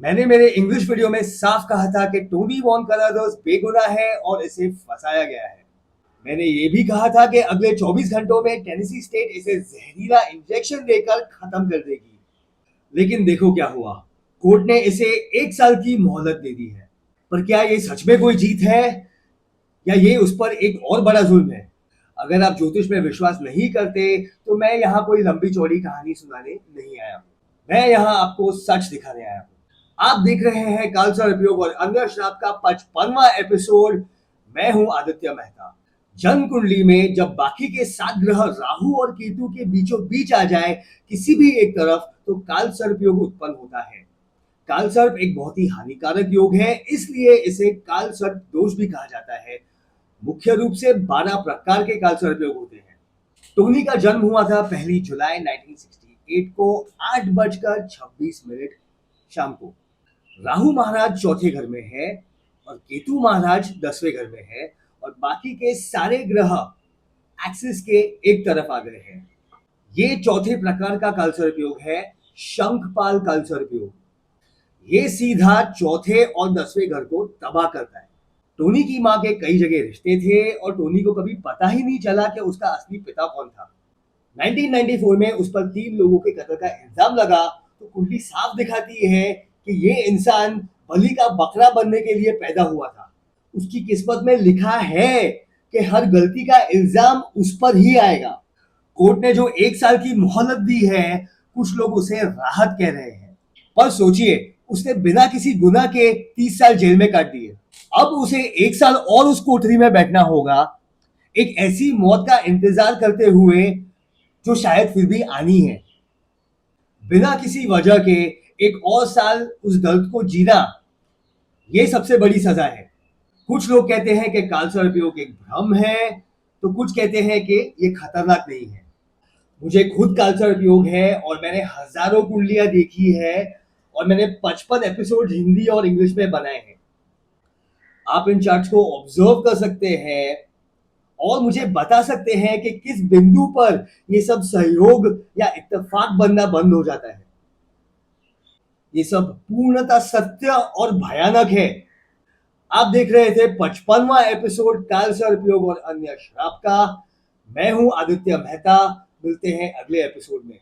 मैंने मेरे English video में साफ कहा था कि टोनी वॉन करादोस बेगुनाह है और इसे फंसाया गया है। मैंने ये भी कहा था कि अगले 24 घंटों में टेनेसी स्टेट इसे जहरीला इंजेक्शन देकर खत्म कर देगी। लेकिन देखो क्या हुआ, कोर्ट ने इसे 1 साल की मोहलत दे दी है। पर क्या ये सच में कोई जीत है या ये उस पर एक और बड़ा जुल्म है? अगर आप ज्योतिष में विश्वास नहीं करते तो मैं यहाँ कोई लंबी चौड़ी कहानी सुनाने नहीं आया हूँ। मैं यहाँ आपको सच दिखाने आया हूँ। आप देख रहे हैं कालसर्प उपयोग और अन्य श्राप का 55वां एपिसोड। मैं हूँ आदित्य मेहता। जन्म कुंडली में जब बाकी के 7 ग्रह राहु और केतु के बीचों बीच आ जाए किसी भी एक तरफ, तो कालसर्प योग उत्पन्न होता है। कालसर्प एक बहुत ही हानिकारक योग है, इसलिए इसे कालसर्प दोष भी कहा जाता है। मुख्य रूप से 12 प्रकार के कालसर्प योग होते हैं। टोनी का जन्म हुआ था 1 जुलाई 1968 को 8:26 शाम को। राहु महाराज चौथे घर में है और केतु महाराज 10वें घर में है और बाकी के सारे ग्रह एक्सिस के एक तरफ आ गए हैं। ये चौथे प्रकार का कालसर्प योग है, शंखपाल कालसर्प योग। ये सीधा चौथे और 10वें घर को तबाह करता है। टोनी की माँ के कई जगह रिश्ते थे और टोनी को कभी पता ही नहीं चला कि उसका असली पिता कौन था। 1994 में उस पर 3 लोगों के कत्ल का इल्जाम लगा तो कुंडली साफ दिखाती है कि ये इंसान बलि का बकरा बनने के लिए पैदा हुआ था। उसकी किस्मत में लिखा है कि हर गलती का इल्जाम उस पर ही आएगा। कोर्ट ने जो 1 साल की मोहलत दी है, कुछ लोग उसे राहत कह रहे हैं। पर सोचिए, उसने बिना किसी गुनाह के 30 साल जेल में काट दिए। अब उसे 1 साल और उस कोठरी में बैठना होगा, एक ऐसी मौत का इंतजार करते हुए जो शायद फिर भी आनी है। बिना किसी वजह के एक और साल उस दर्द को जीना, ये सबसे बड़ी सजा है। कुछ लोग कहते हैं कि कालसर्प योग एक भ्रम है, तो कुछ कहते हैं कि ये खतरनाक नहीं है। मुझे खुद कालसर्प योग है और मैंने हजारों कुंडलियां देखी है और मैंने 55 एपिसोड हिंदी और इंग्लिश में बनाए हैं। आप इन चार्ट्स को ऑब्जर्व कर सकते हैं और मुझे बता सकते हैं कि किस बिंदु पर ये सब सहयोग या इत्तेफाक बनना बंद हो जाता है। ये सब पूर्णतः सत्य और भयानक है। आप देख रहे थे 55वां एपिसोड कालसर्प योग और अन्य श्राप का। मैं हूं आदित्य मेहता। मिलते हैं अगले एपिसोड में।